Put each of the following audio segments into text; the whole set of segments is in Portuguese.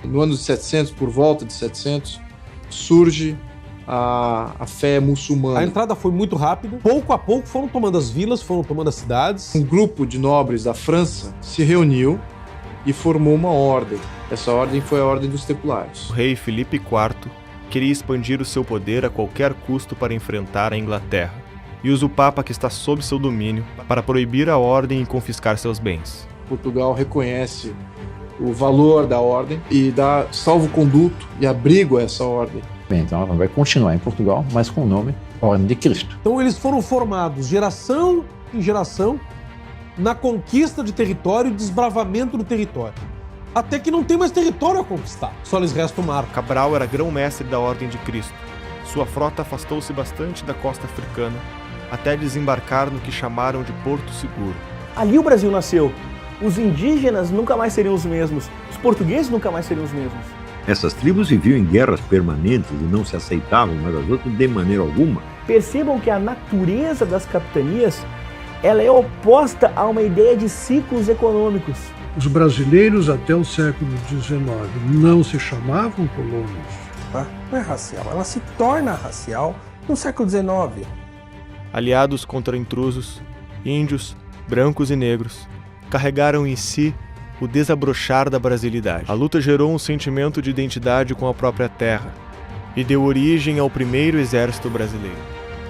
No ano de 700, por volta de 700, surge a fé muçulmana. A entrada foi muito rápida. Pouco a pouco foram tomando as vilas, foram tomando as cidades. Um grupo de nobres da França se reuniu e formou uma ordem. Essa ordem foi a Ordem dos Templares. O rei Filipe IV queria expandir o seu poder a qualquer custo para enfrentar a Inglaterra e usa o Papa que está sob seu domínio para proibir a ordem e confiscar seus bens. Portugal reconhece o valor da ordem e dá salvo-conduto e abrigo a essa ordem. Bem, então ela vai continuar em Portugal, mas com o nome Ordem de Cristo. Então eles foram formados geração em geração na conquista de território e desbravamento do território. Até que não tem mais território a conquistar, só lhes resta o mar. Cabral era grão-mestre da Ordem de Cristo. Sua frota afastou-se bastante da costa africana, até desembarcar no que chamaram de Porto Seguro. Ali o Brasil nasceu. Os indígenas nunca mais seriam os mesmos. Os portugueses nunca mais seriam os mesmos. Essas tribos viviam em guerras permanentes e não se aceitavam umas às outras de maneira alguma. Percebam que a natureza das capitanias ela é oposta a uma ideia de ciclos econômicos. Os brasileiros até o século XIX não se chamavam colônias. Não é racial, ela se torna racial no século XIX. Aliados contra intrusos, índios, brancos e negros, carregaram em si o desabrochar da brasilidade. A luta gerou um sentimento de identidade com a própria terra e deu origem ao primeiro exército brasileiro.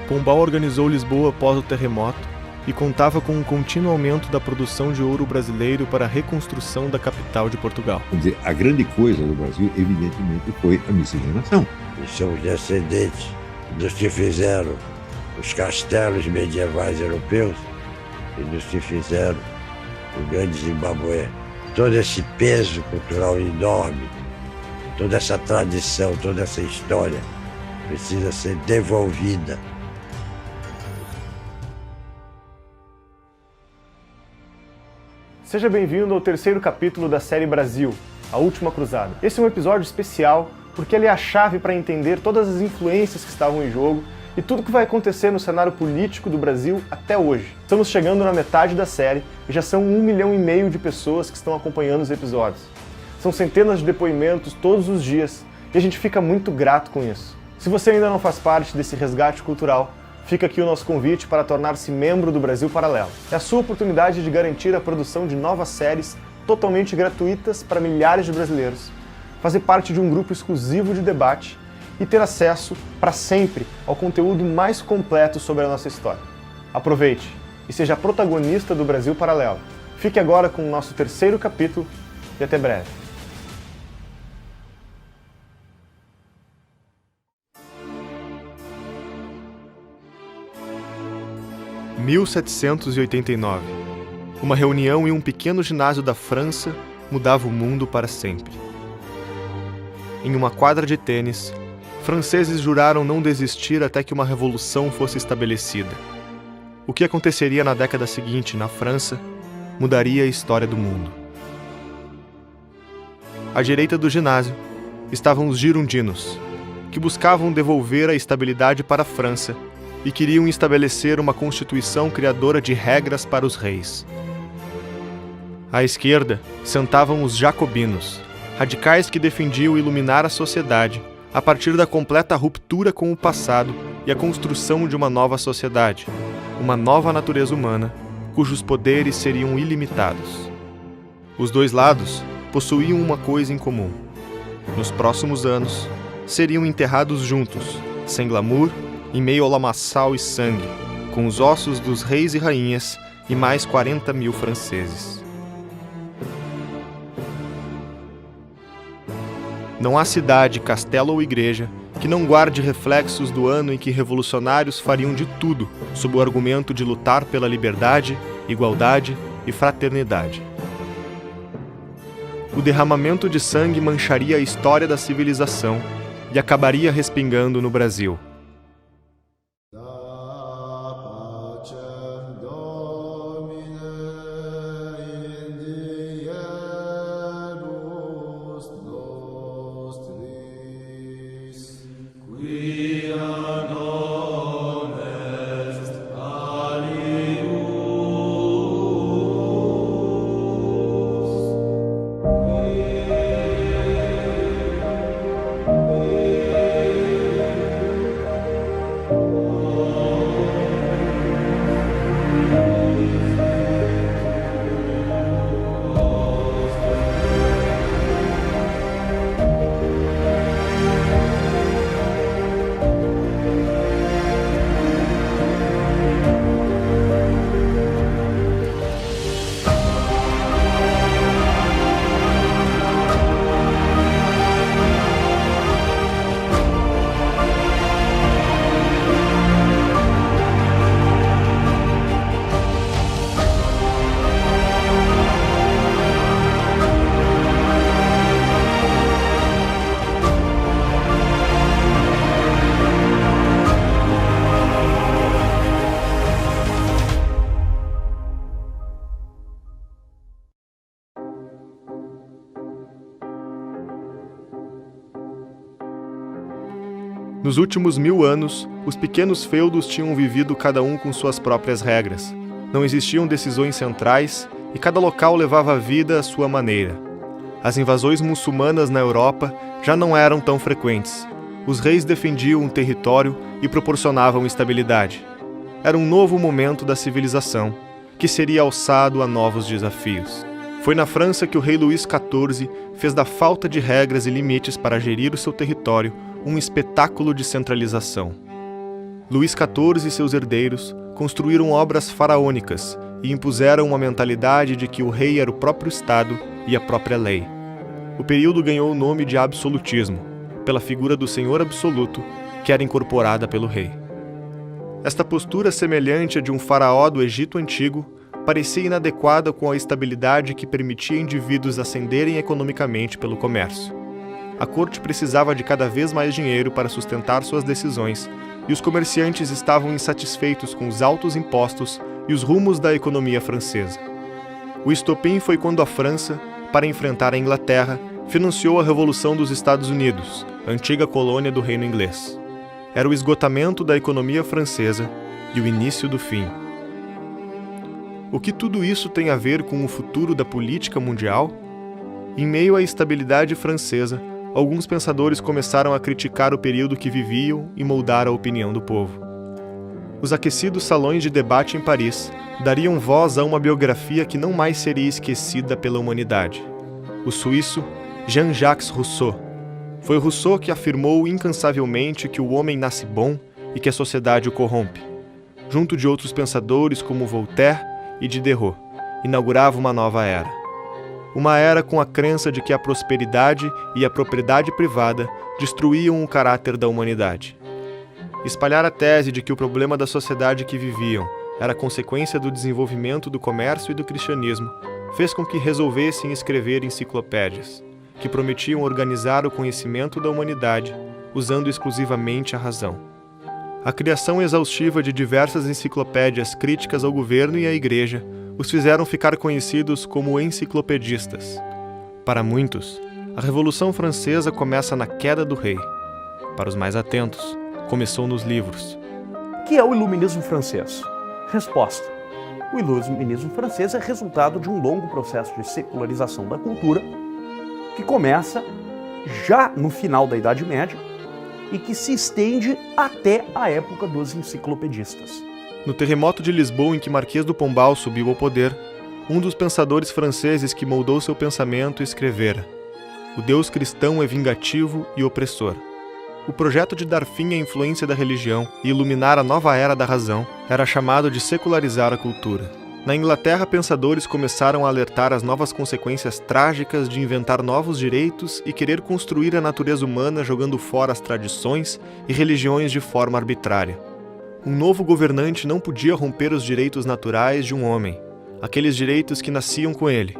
Pombal organizou Lisboa após o terremoto e contava com um contínuo aumento da produção de ouro brasileiro para a reconstrução da capital de Portugal. Quer dizer, a grande coisa do Brasil, evidentemente, foi a miscigenação. E somos descendentes dos que fizeram os castelos medievais europeus e dos que fizeram o grande Zimbabue. Todo esse peso cultural enorme, toda essa tradição, toda essa história precisa ser devolvida. Seja bem-vindo ao terceiro capítulo da série Brasil, A Última Cruzada. Esse é um episódio especial porque ele é a chave para entender todas as influências que estavam em jogo e tudo que vai acontecer no cenário político do Brasil até hoje. Estamos chegando na metade da série e já são 1,5 milhão de pessoas que estão acompanhando os episódios. São centenas de depoimentos todos os dias e a gente fica muito grato com isso. Se você ainda não faz parte desse resgate cultural, fica aqui o nosso convite para tornar-se membro do Brasil Paralelo. É a sua oportunidade de garantir a produção de novas séries totalmente gratuitas para milhares de brasileiros, fazer parte de um grupo exclusivo de debate e ter acesso para sempre ao conteúdo mais completo sobre a nossa história. Aproveite e seja protagonista do Brasil Paralelo. Fique agora com o nosso terceiro capítulo e até breve. Em 1789, uma reunião em um pequeno ginásio da França mudava o mundo para sempre. Em uma quadra de tênis, franceses juraram não desistir até que uma revolução fosse estabelecida. O que aconteceria na década seguinte na França mudaria a história do mundo. À direita do ginásio estavam os girondinos, que buscavam devolver a estabilidade para a França e queriam estabelecer uma constituição criadora de regras para os reis. À esquerda sentavam os jacobinos, radicais que defendiam iluminar a sociedade a partir da completa ruptura com o passado e a construção de uma nova sociedade, uma nova natureza humana, cujos poderes seriam ilimitados. Os dois lados possuíam uma coisa em comum. Nos próximos anos, seriam enterrados juntos, sem glamour, em meio ao lamaçal e sangue, com os ossos dos reis e rainhas e mais 40 mil franceses. Não há cidade, castelo ou igreja que não guarde reflexos do ano em que revolucionários fariam de tudo sob o argumento de lutar pela liberdade, igualdade e fraternidade. O derramamento de sangue mancharia a história da civilização e acabaria respingando no Brasil. Nos últimos 1000 anos, os pequenos feudos tinham vivido cada um com suas próprias regras. Não existiam decisões centrais e cada local levava a vida à sua maneira. As invasões muçulmanas na Europa já não eram tão frequentes. Os reis defendiam um território e proporcionavam estabilidade. Era um novo momento da civilização, que seria alçado a novos desafios. Foi na França que o rei Luís XIV fez da falta de regras e limites para gerir o seu território um espetáculo de centralização. Luís XIV e seus herdeiros construíram obras faraônicas e impuseram uma mentalidade de que o rei era o próprio Estado e a própria lei. O período ganhou o nome de absolutismo, pela figura do senhor absoluto, que era incorporada pelo rei. Esta postura semelhante à de um faraó do Egito Antigo parecia inadequada com a estabilidade que permitia indivíduos ascenderem economicamente pelo comércio. A corte precisava de cada vez mais dinheiro para sustentar suas decisões, e os comerciantes estavam insatisfeitos com os altos impostos e os rumos da economia francesa. O estopim foi quando a França, para enfrentar a Inglaterra, financiou a Revolução dos Estados Unidos, antiga colônia do Reino Inglês. Era o esgotamento da economia francesa e o início do fim. O que tudo isso tem a ver com o futuro da política mundial? Em meio à estabilidade francesa, alguns pensadores começaram a criticar o período que viviam e moldar a opinião do povo. Os aquecidos salões de debate em Paris dariam voz a uma biografia que não mais seria esquecida pela humanidade. O suíço Jean-Jacques Rousseau. Foi Rousseau que afirmou incansavelmente que o homem nasce bom e que a sociedade o corrompe. Junto de outros pensadores como Voltaire e Diderot, inaugurava uma nova era. Uma era com a crença de que a prosperidade e a propriedade privada destruíam o caráter da humanidade. Espalhar a tese de que o problema da sociedade que viviam era consequência do desenvolvimento do comércio e do cristianismo fez com que resolvessem escrever enciclopédias, que prometiam organizar o conhecimento da humanidade usando exclusivamente a razão. A criação exaustiva de diversas enciclopédias críticas ao governo e à igreja os fizeram ficar conhecidos como enciclopedistas. Para muitos, a Revolução Francesa começa na queda do rei. Para os mais atentos, começou nos livros. O que é o iluminismo francês? Resposta: o iluminismo francês é resultado de um longo processo de secularização da cultura que começa já no final da Idade Média e que se estende até a época dos enciclopedistas. No terremoto de Lisboa em que Marquês do Pombal subiu ao poder, um dos pensadores franceses que moldou seu pensamento escrevera: "O Deus cristão é vingativo e opressor." O projeto de dar fim à influência da religião e iluminar a nova era da razão era chamado de secularizar a cultura. Na Inglaterra, pensadores começaram a alertar as novas consequências trágicas de inventar novos direitos e querer construir a natureza humana jogando fora as tradições e religiões de forma arbitrária. Um novo governante não podia romper os direitos naturais de um homem, aqueles direitos que nasciam com ele: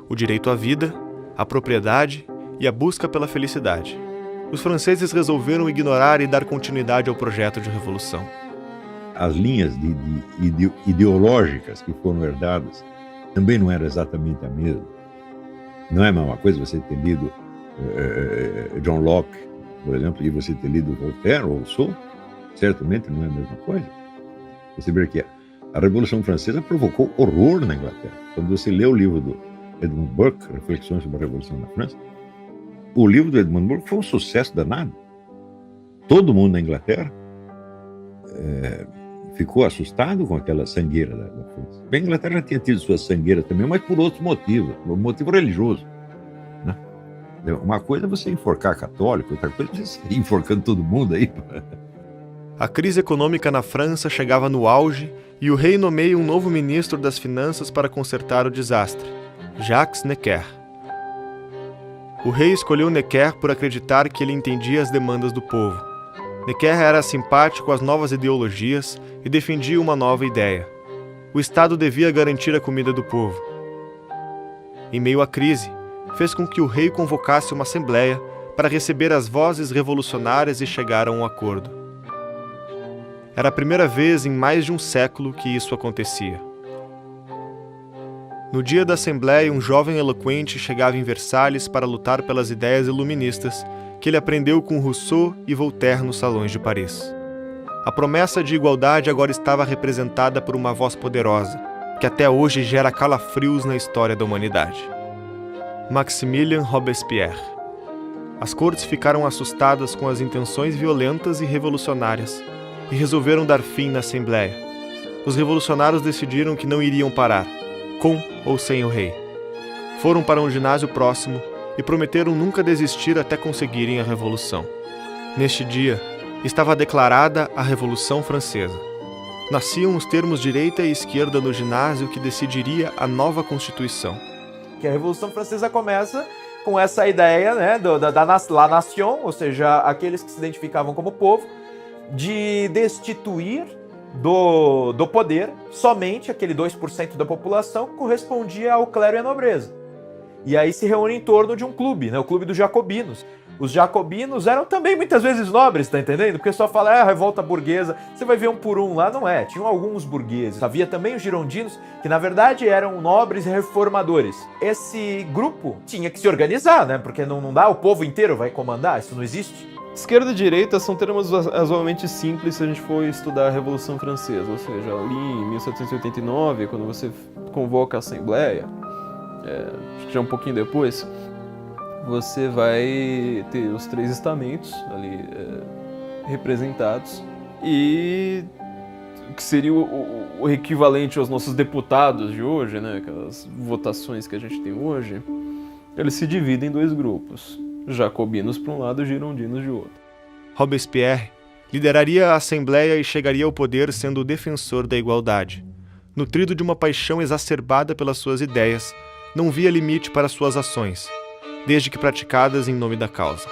o direito à vida, à propriedade e a busca pela felicidade. Os franceses resolveram ignorar e dar continuidade ao projeto de revolução. As linhas ideológicas que foram herdadas também não eram exatamente a mesma. Não é a mesma coisa você ter lido John Locke, por exemplo, e você ter lido Voltaire ou Rousseau. Certamente não é a mesma coisa. Você vê que a Revolução Francesa provocou horror na Inglaterra. Quando você lê o livro do Edmund Burke, Reflexões sobre a Revolução na França, o livro do Edmund Burke foi um sucesso danado. Todo mundo na Inglaterra ficou assustado com aquela sangueira da França. Bem, a Inglaterra tinha tido sua sangueira também, mas por outros motivos, por motivo religioso, né? Uma coisa é você enforcar católico, outra coisa é você sair enforcando todo mundo aí. A crise econômica na França chegava no auge e o rei nomeia um novo ministro das Finanças para consertar o desastre, Jacques Necker. O rei escolheu Necker por acreditar que ele entendia as demandas do povo. Necker era simpático às novas ideologias e defendia uma nova ideia. O Estado devia garantir a comida do povo. Em meio à crise, fez com que o rei convocasse uma assembleia para receber as vozes revolucionárias e chegar a um acordo. Era a primeira vez em mais de um século que isso acontecia. No dia da Assembleia, um jovem eloquente chegava em Versalhes para lutar pelas ideias iluministas que ele aprendeu com Rousseau e Voltaire nos salões de Paris. A promessa de igualdade agora estava representada por uma voz poderosa, que até hoje gera calafrios na história da humanidade. Maximilien Robespierre. As cortes ficaram assustadas com as intenções violentas e revolucionárias e resolveram dar fim na Assembleia. Os revolucionários decidiram que não iriam parar, com ou sem o rei. Foram para um ginásio próximo e prometeram nunca desistir até conseguirem a revolução. Neste dia, estava declarada a Revolução Francesa. Nasciam os termos direita e esquerda no ginásio que decidiria a nova Constituição. Que a Revolução Francesa começa com essa ideia, né, la nation, ou seja, aqueles que se identificavam como povo, de destituir do poder somente aquele 2% da população que correspondia ao clero e à nobreza. E aí se reúne em torno de um clube, né, o Clube dos Jacobinos. Os jacobinos eram também muitas vezes nobres, tá entendendo? Porque só fala, a revolta burguesa, você vai ver um por um lá, não é. Tinham alguns burgueses. Havia também os girondinos, que na verdade eram nobres reformadores. Esse grupo tinha que se organizar, né? Porque não dá, o povo inteiro vai comandar, isso não existe. Esquerda e direita são termos razoavelmente simples se a gente for estudar a Revolução Francesa, ou seja, ali em 1789, quando você convoca a Assembleia, acho que já um pouquinho depois, você vai ter os três estamentos ali representados e que seria o equivalente aos nossos deputados de hoje, né, aquelas votações que a gente tem hoje, eles se dividem em dois grupos, jacobinos para um lado e girondinos de outro. Robespierre lideraria a Assembleia e chegaria ao poder sendo o defensor da igualdade. Nutrido de uma paixão exacerbada pelas suas ideias, não via limite para suas ações, desde que praticadas em nome da causa.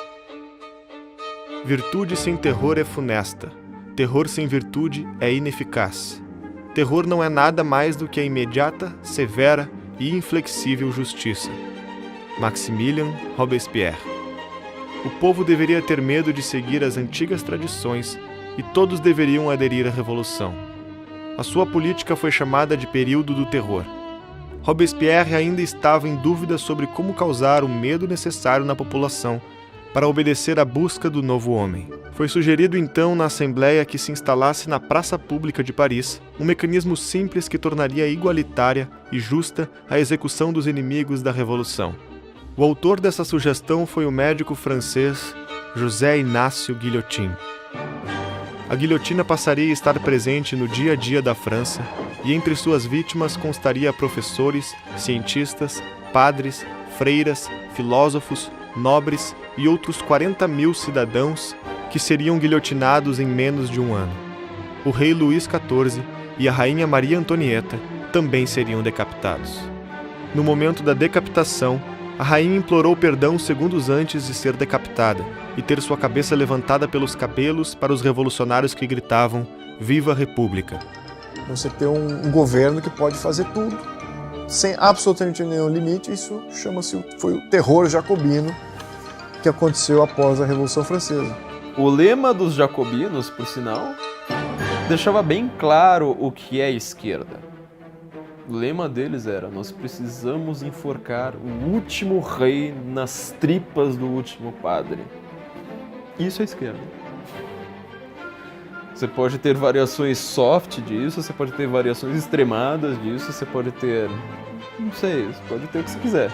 Virtude sem terror é funesta. Terror sem virtude é ineficaz. Terror não é nada mais do que a imediata, severa e inflexível justiça. Maximilien Robespierre. O povo deveria ter medo de seguir as antigas tradições e todos deveriam aderir à revolução. A sua política foi chamada de período do terror. Robespierre ainda estava em dúvida sobre como causar o medo necessário na população para obedecer à busca do novo homem. Foi sugerido então na Assembleia que se instalasse na Praça Pública de Paris um mecanismo simples que tornaria igualitária e justa a execução dos inimigos da Revolução. O autor dessa sugestão foi o médico francês José Inácio Guillotin. A guilhotina passaria a estar presente no dia a dia da França e entre suas vítimas constaria professores, cientistas, padres, freiras, filósofos, nobres e outros 40.000 cidadãos que seriam guilhotinados em menos de um ano. O rei Luís XIV e a rainha Maria Antonieta também seriam decapitados. No momento da decapitação, a rainha implorou perdão segundos antes de ser decapitada e ter sua cabeça levantada pelos cabelos para os revolucionários que gritavam "Viva a República!". Você ter um governo que pode fazer tudo, sem absolutamente nenhum limite, isso foi o terror jacobino que aconteceu após a Revolução Francesa. O lema dos jacobinos, por sinal, deixava bem claro o que é esquerda. O lema deles era: nós precisamos enforcar o último rei nas tripas do último padre. Isso é esquerda. Você pode ter variações soft disso, você pode ter variações extremadas disso, você pode ter... não sei, você pode ter o que você quiser.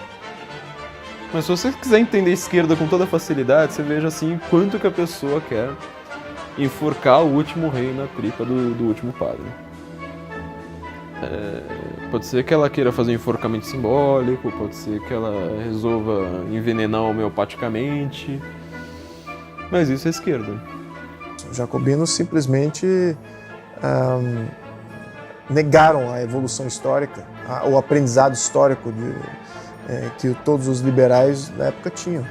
Mas se você quiser entender a esquerda com toda facilidade, você veja assim quanto que a pessoa quer enforcar o último rei na tripa do último padre. Pode ser que ela queira fazer um enforcamento simbólico, pode ser que ela resolva envenenar homeopaticamente, mas isso é esquerda. Os jacobinos simplesmente negaram a evolução histórica, o aprendizado histórico que todos os liberais da época tinham.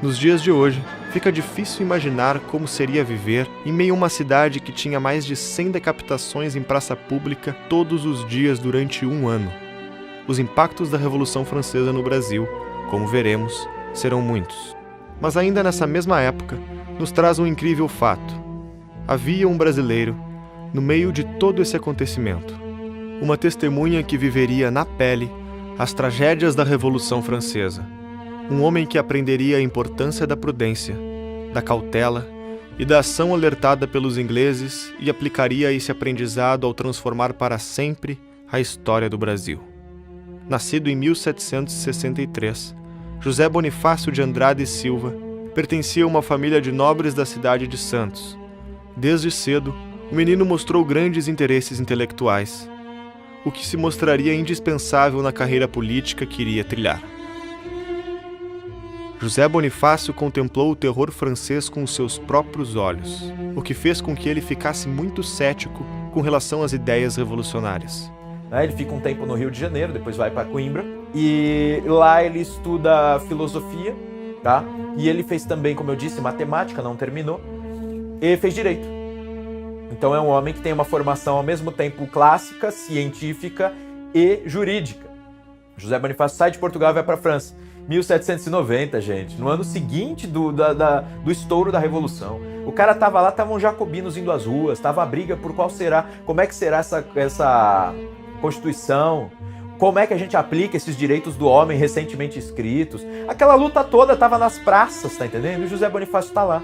Nos dias de hoje, fica difícil imaginar como seria viver em meio a uma cidade que tinha mais de 100 decapitações em praça pública todos os dias durante um ano. Os impactos da Revolução Francesa no Brasil, como veremos, serão muitos. Mas ainda nessa mesma época, nos traz um incrível fato. Havia um brasileiro no meio de todo esse acontecimento. Uma testemunha que viveria na pele as tragédias da Revolução Francesa. Um homem que aprenderia a importância da prudência da cautela e da ação alertada pelos ingleses e aplicaria esse aprendizado ao transformar para sempre a história do Brasil. Nascido em 1763, José Bonifácio de Andrade e Silva pertencia a uma família de nobres da cidade de Santos. Desde cedo, o menino mostrou grandes interesses intelectuais, o que se mostraria indispensável na carreira política que iria trilhar. José Bonifácio contemplou o terror francês com os seus próprios olhos, o que fez com que ele ficasse muito cético com relação às ideias revolucionárias. Ele fica um tempo no Rio de Janeiro, depois vai para Coimbra, e lá ele estuda filosofia, tá? E ele fez também, como eu disse, matemática, não terminou, e fez direito. Então é um homem que tem uma formação ao mesmo tempo clássica, científica e jurídica. José Bonifácio sai de Portugal e vai para a França. 1790, gente, no ano seguinte do estouro da Revolução. O cara tava lá, estavam jacobinos indo às ruas, tava a briga por como é que será essa Constituição, como é que a gente aplica esses direitos do homem recentemente escritos. Aquela luta toda tava nas praças, tá entendendo? E o José Bonifácio tá lá.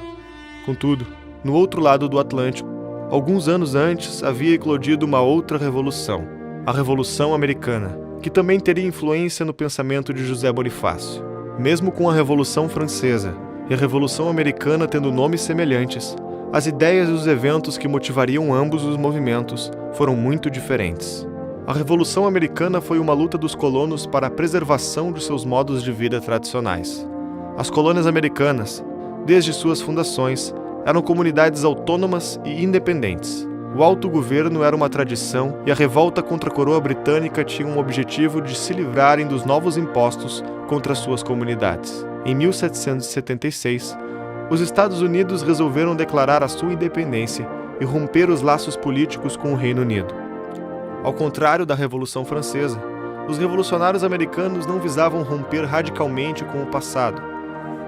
Contudo, no outro lado do Atlântico, alguns anos antes havia eclodido uma outra revolução, a Revolução Americana, que também teria influência no pensamento de José Bonifácio. Mesmo com a Revolução Francesa e a Revolução Americana tendo nomes semelhantes, as ideias e os eventos que motivariam ambos os movimentos foram muito diferentes. A Revolução Americana foi uma luta dos colonos para a preservação de seus modos de vida tradicionais. As colônias americanas, desde suas fundações, eram comunidades autônomas e independentes. O autogoverno era uma tradição e a revolta contra a coroa britânica tinha um objetivo de se livrarem dos novos impostos contra suas comunidades. Em 1776, os Estados Unidos resolveram declarar a sua independência e romper os laços políticos com o Reino Unido. Ao contrário da Revolução Francesa, os revolucionários americanos não visavam romper radicalmente com o passado.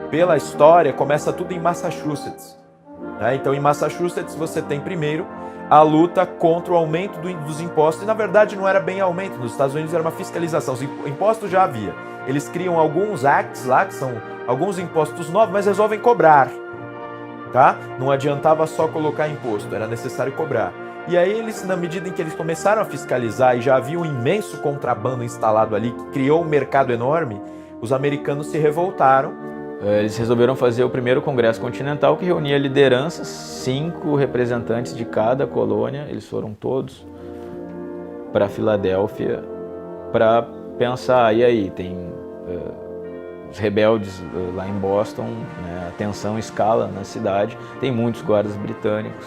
Pela história, começa tudo em Massachusetts. Então, em Massachusetts, você tem primeiro a luta contra o aumento dos impostos, e na verdade não era bem aumento, nos Estados Unidos era uma fiscalização, os impostos já havia. Eles criam alguns acts lá, que são alguns impostos novos, mas resolvem cobrar, tá? Não adiantava só colocar imposto, era necessário cobrar. E aí eles, na medida em que eles começaram a fiscalizar e já havia um imenso contrabando instalado ali, que criou um mercado enorme, os americanos se revoltaram. Eles resolveram fazer o primeiro Congresso Continental, que reunia lideranças, 5 representantes de cada colônia, eles foram todos para Filadélfia para pensar, e aí, tem os rebeldes lá em Boston, né, a tensão escala na cidade, tem muitos guardas britânicos,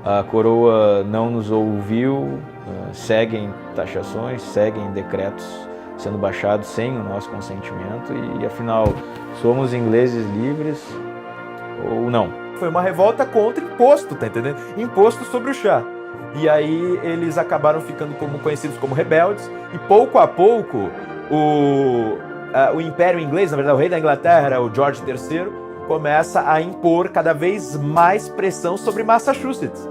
a coroa não nos ouviu, seguem taxações, seguem decretos sendo baixados sem o nosso consentimento e afinal, somos ingleses livres ou não? Foi uma revolta contra imposto, tá entendendo? Imposto sobre o chá. E aí eles acabaram ficando conhecidos como rebeldes e pouco a pouco o Império Inglês, na verdade o rei da Inglaterra, o George III, começa a impor cada vez mais pressão sobre Massachusetts.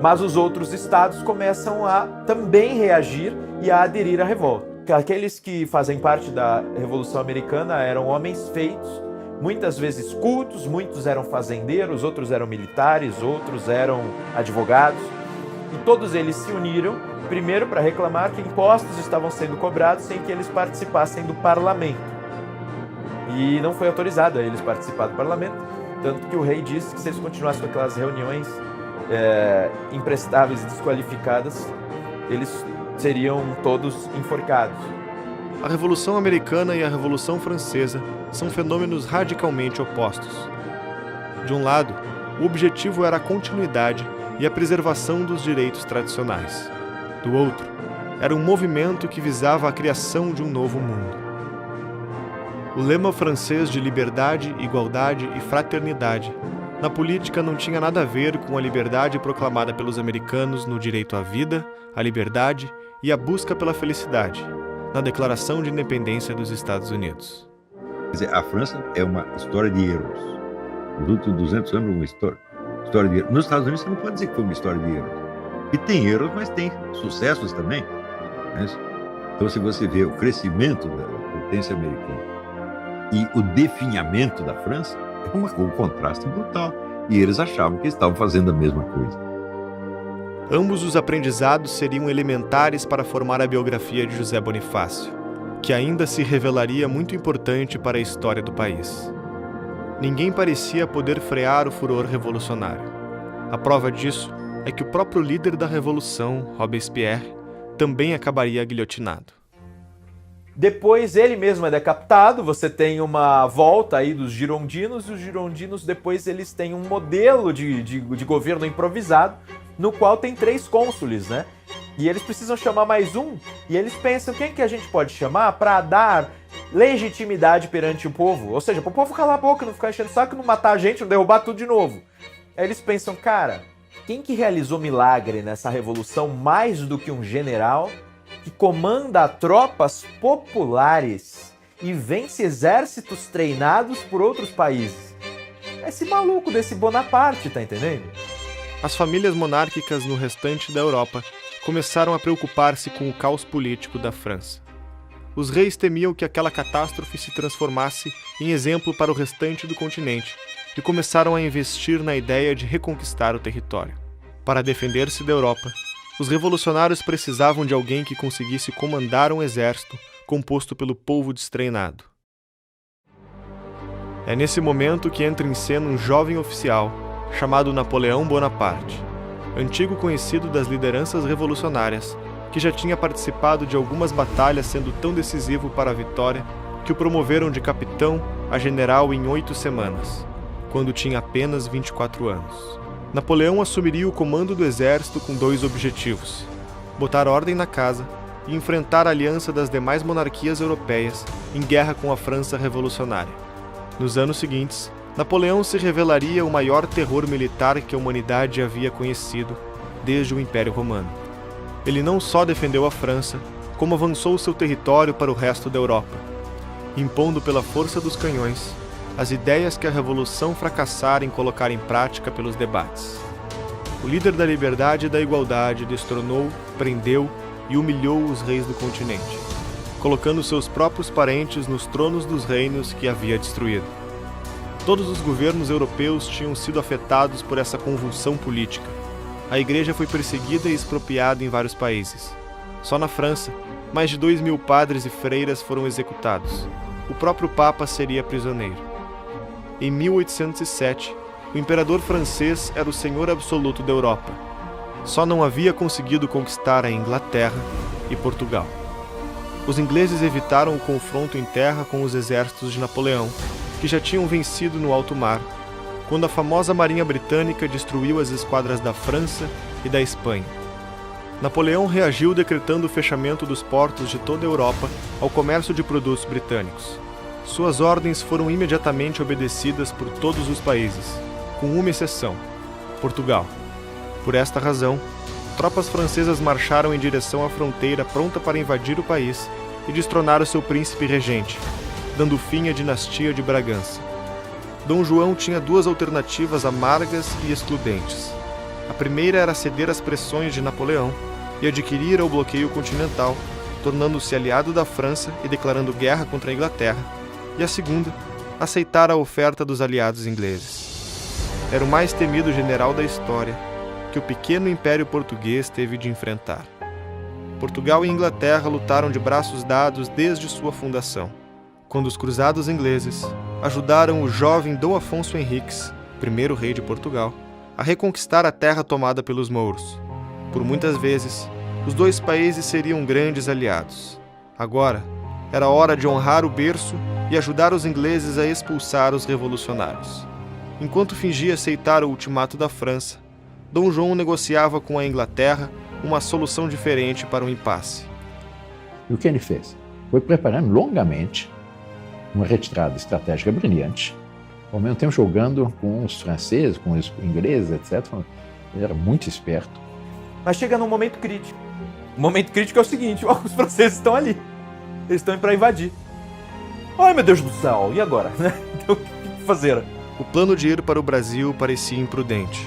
Mas os outros estados começam a também reagir e a aderir à revolta. Aqueles que fazem parte da Revolução Americana eram homens feitos, muitas vezes cultos, muitos eram fazendeiros, outros eram militares, outros eram advogados. E todos eles se uniram, primeiro para reclamar que impostos estavam sendo cobrados sem que eles participassem do parlamento. E não foi autorizado a eles participar do parlamento, tanto que o rei disse que se eles continuassem com aquelas reuniões imprestáveis e desqualificadas, eles seriam todos enforcados. A Revolução Americana e a Revolução Francesa são fenômenos radicalmente opostos. De um lado, o objetivo era a continuidade e a preservação dos direitos tradicionais. Do outro, era um movimento que visava a criação de um novo mundo. O lema francês de liberdade, igualdade e fraternidade na política não tinha nada a ver com a liberdade proclamada pelos americanos no direito à vida, à liberdade e a busca pela felicidade, na Declaração de Independência dos Estados Unidos. Quer dizer, a França é uma história de erros. Os últimos 200 anos uma história de erros. Nos Estados Unidos você não pode dizer que foi uma história de erros. E tem erros, mas tem sucessos também. Né? Então, se você vê o crescimento da potência americana e o definhamento da França, Um contraste brutal. E eles achavam que estavam fazendo a mesma coisa. Ambos os aprendizados seriam elementares para formar a biografia de José Bonifácio, que ainda se revelaria muito importante para a história do país. Ninguém parecia poder frear o furor revolucionário. A prova disso é que o próprio líder da Revolução, Robespierre, também acabaria guilhotinado. Depois ele mesmo é decapitado, você tem uma volta aí dos girondinos, e os girondinos depois eles têm um modelo de governo improvisado, no qual tem 3 cônsules, né? E eles precisam chamar mais um, e eles pensam quem que a gente pode chamar para dar legitimidade perante o povo, ou seja, para o povo calar a boca, não ficar enchendo o saco, não matar a gente, não derrubar tudo de novo. Aí eles pensam, cara, quem que realizou milagre nessa revolução mais do que um general que comanda tropas populares e vence exércitos treinados por outros países? Esse maluco desse Bonaparte, tá entendendo? As famílias monárquicas no restante da Europa começaram a preocupar-se com o caos político da França. Os reis temiam que aquela catástrofe se transformasse em exemplo para o restante do continente e começaram a investir na ideia de reconquistar o território. Para defender-se da Europa, os revolucionários precisavam de alguém que conseguisse comandar um exército composto pelo povo destreinado. É nesse momento que entra em cena um jovem oficial chamado Napoleão Bonaparte, antigo conhecido das lideranças revolucionárias, que já tinha participado de algumas batalhas, sendo tão decisivo para a vitória que o promoveram de capitão a general em 8 semanas, quando tinha apenas 24 anos. Napoleão assumiria o comando do exército com 2 objetivos: botar ordem na casa e enfrentar a aliança das demais monarquias europeias em guerra com a França revolucionária. Nos anos seguintes, Napoleão se revelaria o maior terror militar que a humanidade havia conhecido desde o Império Romano. Ele não só defendeu a França, como avançou seu território para o resto da Europa, impondo pela força dos canhões as ideias que a Revolução fracassara em colocar em prática pelos debates. O líder da liberdade e da igualdade destronou, prendeu e humilhou os reis do continente, colocando seus próprios parentes nos tronos dos reinos que havia destruído. Todos os governos europeus tinham sido afetados por essa convulsão política. A igreja foi perseguida e expropriada em vários países. Só na França, mais de 2.000 padres e freiras foram executados. O próprio Papa seria prisioneiro. Em 1807, o imperador francês era o senhor absoluto da Europa. Só não havia conseguido conquistar a Inglaterra e Portugal. Os ingleses evitaram o confronto em terra com os exércitos de Napoleão, que já tinham vencido no alto mar, quando a famosa Marinha Britânica destruiu as esquadras da França e da Espanha. Napoleão reagiu decretando o fechamento dos portos de toda a Europa ao comércio de produtos britânicos. Suas ordens foram imediatamente obedecidas por todos os países, com uma exceção: Portugal. Por esta razão, tropas francesas marcharam em direção à fronteira pronta para invadir o país e destronar o seu príncipe regente, dando fim à dinastia de Bragança. Dom João tinha 2 alternativas amargas e excludentes. A primeira era ceder às pressões de Napoleão e adquirir o bloqueio continental, tornando-se aliado da França e declarando guerra contra a Inglaterra. E a segunda, aceitar a oferta dos aliados ingleses. Era o mais temido general da história que o pequeno império português teve de enfrentar. Portugal e Inglaterra lutaram de braços dados desde sua fundação, quando os cruzados ingleses ajudaram o jovem Dom Afonso Henriques, primeiro rei de Portugal, a reconquistar a terra tomada pelos mouros. Por muitas vezes, os 2 países seriam grandes aliados. Agora, era hora de honrar o berço e ajudar os ingleses a expulsar os revolucionários. Enquanto fingia aceitar o ultimato da França, Dom João negociava com a Inglaterra uma solução diferente para o impasse. E o que ele fez? Foi preparando longamente uma retirada estratégica brilhante, ao mesmo tempo jogando com os franceses, com os ingleses, etc. Ele era muito esperto. Mas chega num momento crítico. O momento crítico é o seguinte: os franceses estão ali. Eles estão indo para invadir. Ai, meu Deus do céu, e agora? Então, o que fazer? O plano de ir para o Brasil parecia imprudente.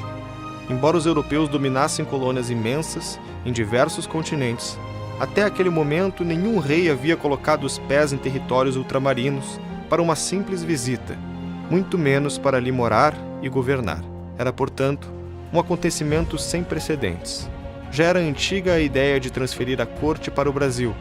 Embora os europeus dominassem colônias imensas em diversos continentes, até aquele momento nenhum rei havia colocado os pés em territórios ultramarinos para uma simples visita, muito menos para ali morar e governar. Era, portanto, um acontecimento sem precedentes. Já era antiga a ideia de transferir a corte para o Brasil,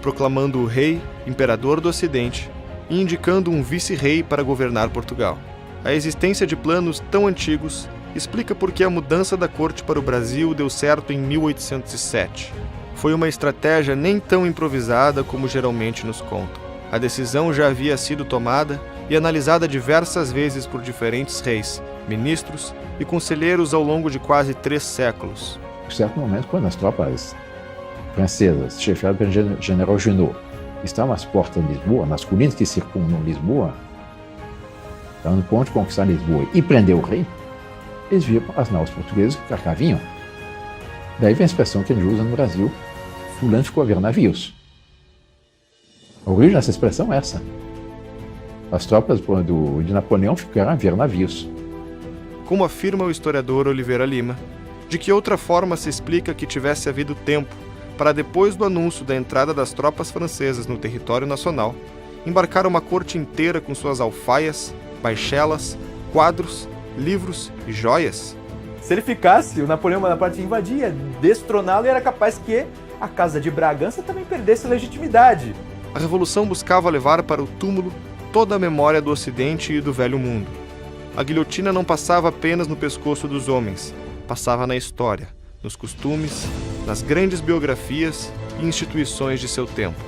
proclamando o rei imperador do Ocidente e indicando um vice-rei para governar Portugal. A existência de planos tão antigos explica por que a mudança da corte para o Brasil deu certo em 1807. Foi uma estratégia nem tão improvisada como geralmente nos contam. A decisão já havia sido tomada e analisada diversas vezes por diferentes reis, ministros e conselheiros ao longo de quase 3 séculos. Em certo momento, quando as tropas francesas, chefiadas pelo general Junot, estavam às portas de Lisboa, nas colinas que circundam Lisboa, estavam no ponto de conquistar Lisboa e prender o rei, eles viam as naus portuguesas que cá vinham. Daí vem a expressão que a gente usa no Brasil: fulano ficou a ver navios. A origem dessa expressão é essa. As tropas de Napoleão ficaram a ver navios. Como afirma o historiador Oliveira Lima, de que outra forma se explica que tivesse havido tempo para, depois do anúncio da entrada das tropas francesas no território nacional, embarcar uma corte inteira com suas alfaias, baixelas, quadros, livros e joias? Se ele ficasse, o Napoleão Bonaparte invadia, destroná-lo, e era capaz que a Casa de Bragança também perdesse legitimidade. A Revolução buscava levar para o túmulo toda a memória do Ocidente e do Velho Mundo. A guilhotina não passava apenas no pescoço dos homens, passava na história, nos costumes, nas grandes biografias e instituições de seu tempo.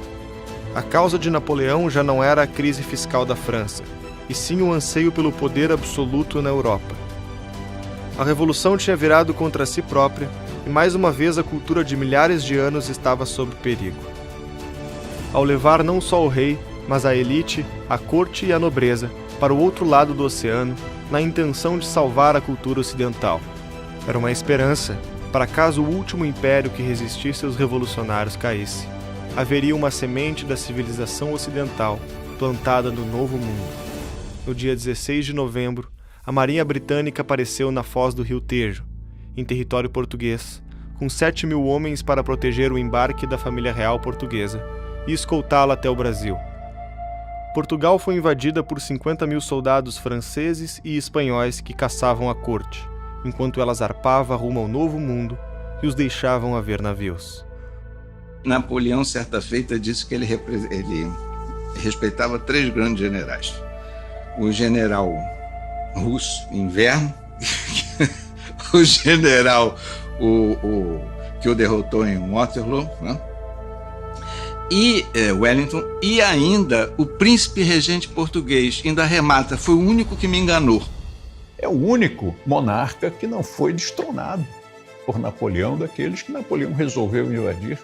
A causa de Napoleão já não era a crise fiscal da França, e sim o anseio pelo poder absoluto na Europa. A Revolução tinha virado contra si própria, e mais uma vez a cultura de milhares de anos estava sob perigo. Ao levar não só o rei, mas a elite, a corte e a nobreza para o outro lado do oceano, na intenção de salvar a cultura ocidental. Era uma esperança para caso o último império que resistisse aos revolucionários caísse. Haveria uma semente da civilização ocidental plantada no Novo Mundo. No dia 16 de novembro, a Marinha Britânica apareceu na foz do Rio Tejo, em território português, com 7.000 homens para proteger o embarque da família real portuguesa e escoltá-la até o Brasil. Portugal foi invadida por 50.000 soldados franceses e espanhóis que caçavam a corte, enquanto ela zarpava rumo ao Novo Mundo e os deixavam a ver navios. Napoleão, certa feita, disse que ele respeitava 3 grandes generais. O general russo, Inverno, o general que o derrotou em Waterloo, né? E Wellington, e ainda o príncipe regente português. Ainda remata: foi o único que me enganou. É o único monarca que não foi destronado por Napoleão, daqueles que Napoleão resolveu invadir.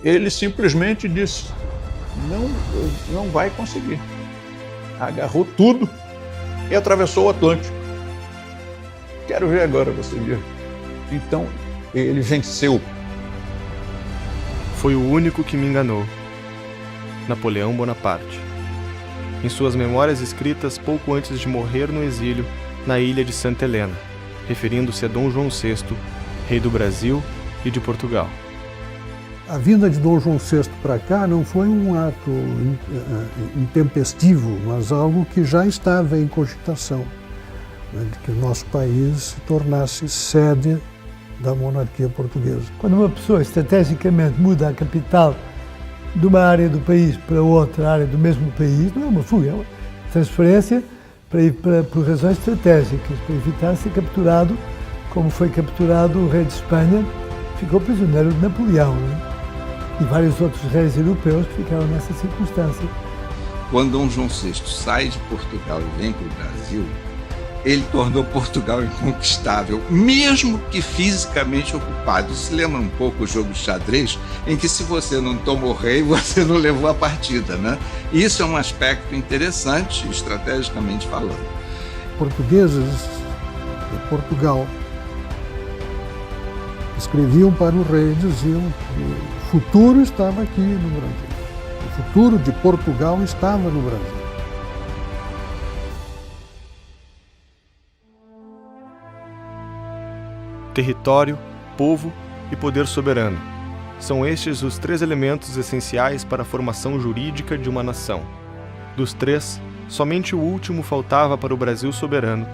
Ele simplesmente disse: não vai conseguir. Agarrou tudo e atravessou o Atlântico. Quero ver agora você ver. Então, ele venceu. Foi o único que me enganou. Napoleão Bonaparte. Em suas memórias escritas pouco antes de morrer no exílio, na ilha de Santa Helena, referindo-se a Dom João VI, rei do Brasil e de Portugal. A vinda de Dom João VI para cá não foi um ato intempestivo, mas algo que já estava em cogitação, né, de que o nosso país se tornasse sede da monarquia portuguesa. Quando uma pessoa estrategicamente muda a capital de uma área do país para outra área do mesmo país, não é uma fuga, é uma transferência por razões estratégicas, para evitar ser capturado, como foi capturado o rei de Espanha, ficou prisioneiro de Napoleão, né? E vários outros reis europeus que ficaram nessa circunstância. Quando Dom João VI sai de Portugal e vem para o Brasil, ele tornou Portugal inconquistável, mesmo que fisicamente ocupado. Isso lembra um pouco o jogo de xadrez, em que se você não tomou rei, você não levou a partida, né? Isso é um aspecto interessante, estrategicamente falando. Portugueses de Portugal escreviam para o rei e diziam que o futuro estava aqui no Brasil. O futuro de Portugal estava no Brasil. Território, povo e poder soberano. São estes os 3 elementos essenciais para a formação jurídica de uma nação. Dos 3, somente o último faltava para o Brasil soberano,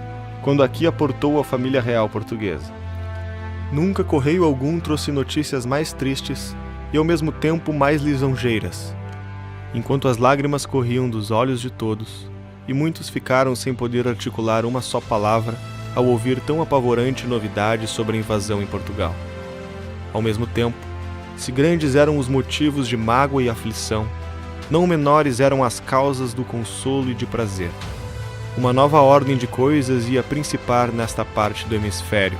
quando aqui aportou a família real portuguesa. Nunca correio algum trouxe notícias mais tristes e ao mesmo tempo mais lisonjeiras. Enquanto as lágrimas corriam dos olhos de todos, e muitos ficaram sem poder articular uma só palavra ao ouvir tão apavorante novidade sobre a invasão em Portugal. Ao mesmo tempo, se grandes eram os motivos de mágoa e aflição, não menores eram as causas do consolo e de prazer. Uma nova ordem de coisas ia principar nesta parte do hemisfério.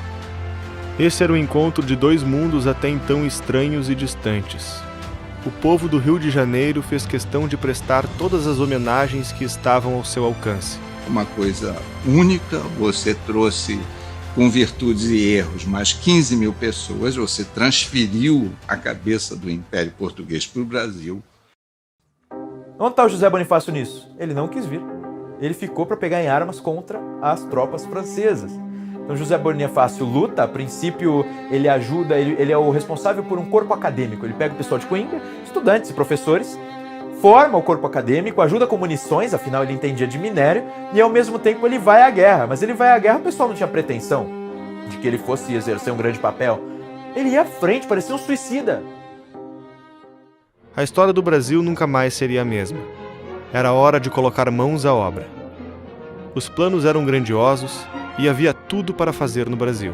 Esse era o encontro de dois mundos até então estranhos e distantes. O povo do Rio de Janeiro fez questão de prestar todas as homenagens que estavam ao seu alcance. Uma coisa única, você trouxe, com virtudes e erros, mais 15 mil pessoas, você transferiu a cabeça do Império Português para o Brasil. Onde está o José Bonifácio nisso? Ele não quis vir. Ele ficou para pegar em armas contra as tropas francesas. Então José Bonifácio luta, a princípio ele ajuda, ele é o responsável por um corpo acadêmico. Ele pega o pessoal de Coimbra, estudantes e professores, forma o corpo acadêmico, ajuda com munições, afinal ele entendia de minério, e ao mesmo tempo ele vai à guerra. Mas ele vai à guerra, o pessoal não tinha pretensão de que ele fosse exercer um grande papel. Ele ia à frente, parecia um suicida. A história do Brasil nunca mais seria a mesma. Era hora de colocar mãos à obra. Os planos eram grandiosos e havia tudo para fazer no Brasil.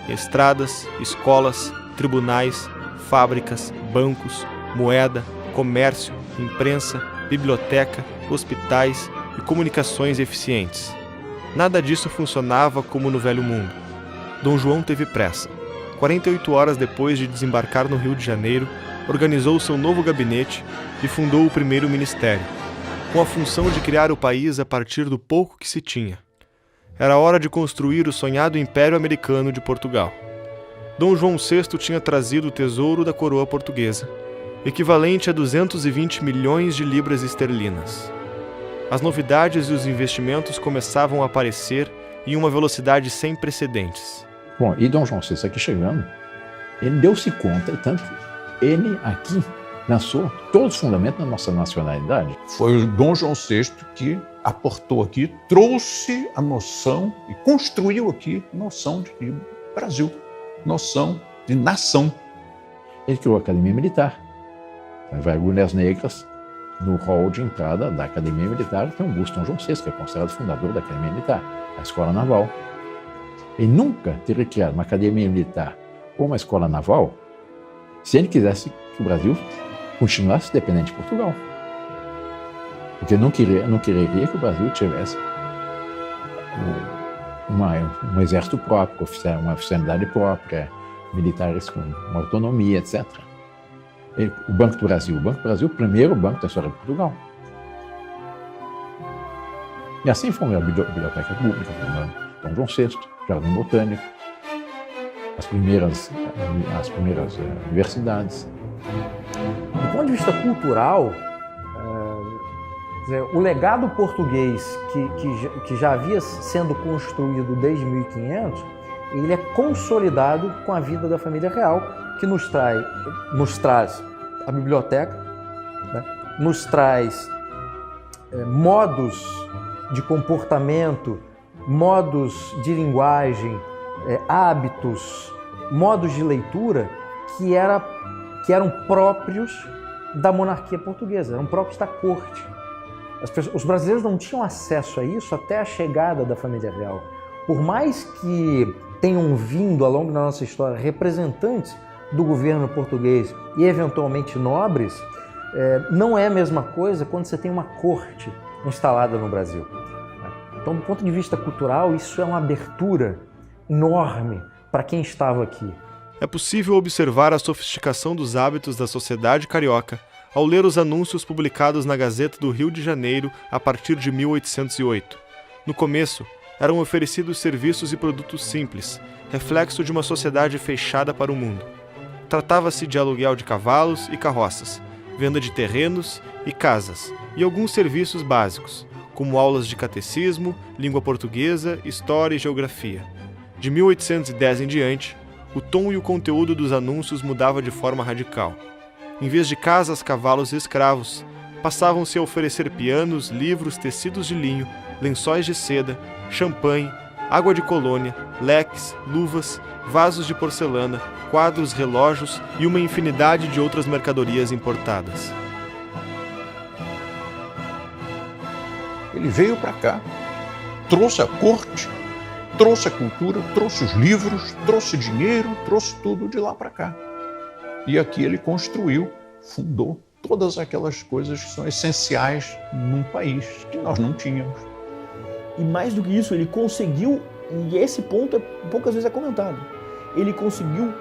Estradas, escolas, tribunais, fábricas, bancos, moeda, comércio, imprensa, biblioteca, hospitais e comunicações eficientes. Nada disso funcionava como no Velho Mundo. Dom João teve pressa. 48 horas depois de desembarcar no Rio de Janeiro, organizou seu novo gabinete e fundou o primeiro ministério, com a função de criar o país a partir do pouco que se tinha. Era hora de construir o sonhado Império Americano de Portugal. Dom João VI tinha trazido o tesouro da coroa portuguesa, equivalente a 220 milhões de libras esterlinas. As novidades e os investimentos começavam a aparecer em uma velocidade sem precedentes. Bom, e Dom João VI aqui chegando, ele deu-se conta, e tanto que ele aqui lançou todos os fundamentos da nossa nacionalidade. Foi o Dom João VI que aportou aqui, trouxe a noção e construiu aqui noção de Brasil, noção de nação. Ele criou a Academia Militar. Vai agulhas negras no hall de entrada da Academia Militar, tem Augusto Dom João VI, que é considerado fundador da Academia Militar, a Escola Naval. Ele nunca teria criado uma Academia Militar ou uma Escola Naval se ele quisesse que o Brasil continuasse dependente de Portugal. Porque não quereria que o Brasil tivesse um exército próprio, uma oficialidade própria, militares com uma autonomia, etc. O Banco do Brasil. O Banco do Brasil, o primeiro banco da história de Portugal. E assim foi a Biblioteca Pública, Dom João VI, Jardim Botânico, as primeiras universidades. Do ponto de vista cultural, o legado português que já havia sendo construído desde 1500, ele é consolidado com a vida da família real, que nos traz a biblioteca, né? Nos traz modos de comportamento, modos de linguagem, hábitos, modos de leitura que eram próprios da monarquia portuguesa, eram próprios da corte. Os brasileiros não tinham acesso a isso até a chegada da família real. Por mais que tenham vindo ao longo da nossa história representantes do governo português e eventualmente nobres, não é a mesma coisa quando você tem uma corte instalada no Brasil. Então, do ponto de vista cultural, isso é uma abertura enorme para quem estava aqui. É possível observar a sofisticação dos hábitos da sociedade carioca ao ler os anúncios publicados na Gazeta do Rio de Janeiro a partir de 1808. No começo, eram oferecidos serviços e produtos simples, reflexo de uma sociedade fechada para o mundo. Tratava-se de aluguel de cavalos e carroças, venda de terrenos e casas, e alguns serviços básicos, como aulas de catecismo, língua portuguesa, história e geografia. De 1810 em diante, o tom e o conteúdo dos anúncios mudava de forma radical. Em vez de casas, cavalos e escravos, passavam-se a oferecer pianos, livros, tecidos de linho, lençóis de seda, champanhe, água de colônia, leques, luvas, vasos de porcelana, quadros, relógios e uma infinidade de outras mercadorias importadas. Ele veio para cá, trouxe a corte, trouxe a cultura, trouxe os livros, trouxe dinheiro, trouxe tudo de lá para cá. E aqui ele construiu, fundou todas aquelas coisas que são essenciais num país que nós não tínhamos. E mais do que isso, ele conseguiu, e esse ponto poucas vezes é comentado, ele conseguiu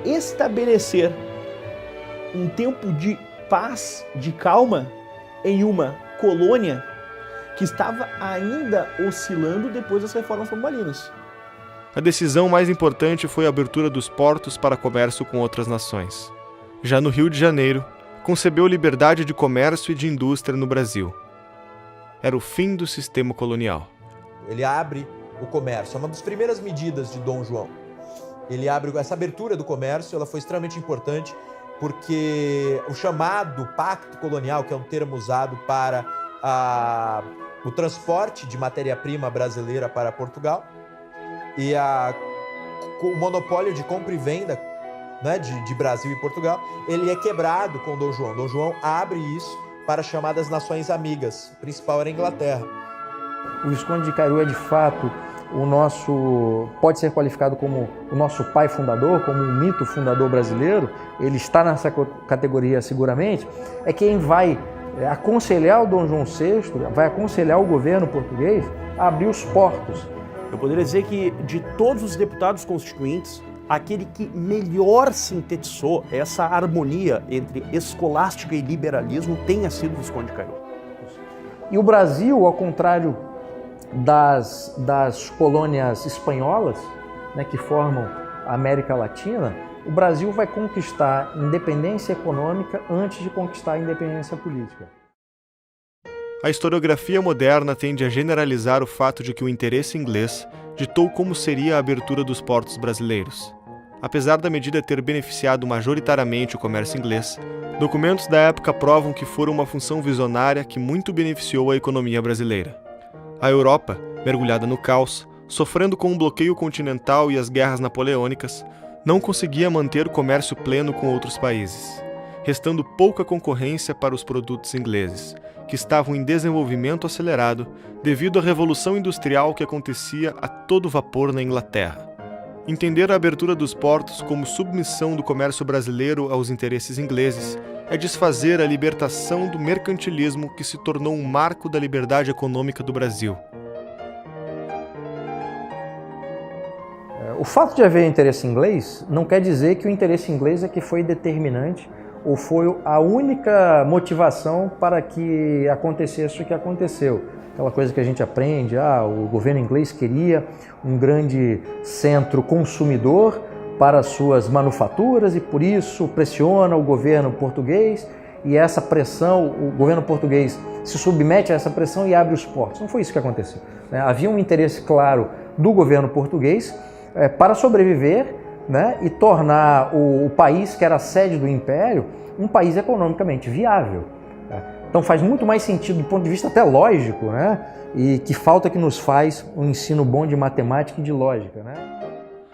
estabelecer um tempo de paz, de calma, em uma colônia que estava ainda oscilando depois das reformas pombalinas. A decisão mais importante foi a abertura dos portos para comércio com outras nações. Já no Rio de Janeiro, concebeu liberdade de comércio e de indústria no Brasil. Era o fim do sistema colonial. Ele abre o comércio, é uma das primeiras medidas de Dom João. Ele abre essa abertura do comércio, ela foi extremamente importante porque o chamado pacto colonial, que é um termo usado para o transporte de matéria-prima brasileira para Portugal e o monopólio de compra e venda, né, de Brasil e Portugal, ele é quebrado com Dom João. Dom João abre isso para as chamadas nações amigas. O principal era a Inglaterra. O Visconde de Cairu é de fato pode ser qualificado como o nosso pai fundador, como um mito fundador brasileiro. Ele está nessa categoria seguramente. É quem vai aconselhar o Dom João VI, vai aconselhar o governo português a abrir os portos. Eu poderia dizer que de todos os deputados constituintes, aquele que melhor sintetizou essa harmonia entre escolástica e liberalismo tenha sido o Visconde de Cairu. E o Brasil, ao contrário das colônias espanholas, né, que formam a América Latina, o Brasil vai conquistar independência econômica antes de conquistar a independência política. A historiografia moderna tende a generalizar o fato de que o interesse inglês ditou como seria a abertura dos portos brasileiros. Apesar da medida ter beneficiado majoritariamente o comércio inglês, documentos da época provam que fora uma função visionária que muito beneficiou a economia brasileira. A Europa, mergulhada no caos, sofrendo com o bloqueio continental e as guerras napoleônicas, não conseguia manter o comércio pleno com outros países, restando pouca concorrência para os produtos ingleses, que estavam em desenvolvimento acelerado devido à revolução industrial que acontecia a todo vapor na Inglaterra. Entender a abertura dos portos como submissão do comércio brasileiro aos interesses ingleses é desfazer a libertação do mercantilismo que se tornou um marco da liberdade econômica do Brasil. O fato de haver interesse inglês não quer dizer que o interesse inglês é que foi determinante ou foi a única motivação para que acontecesse o que aconteceu. Aquela coisa que a gente aprende, o governo inglês queria um grande centro consumidor para suas manufaturas e por isso pressiona o governo português e essa pressão, o governo português se submete a essa pressão e abre os portos. Não foi isso que aconteceu. Havia um interesse claro do governo português para sobreviver, né, e tornar o país que era a sede do Império um país economicamente viável. Então faz muito mais sentido do ponto de vista até lógico, né, e que falta que nos faz um ensino bom de matemática e de lógica, né?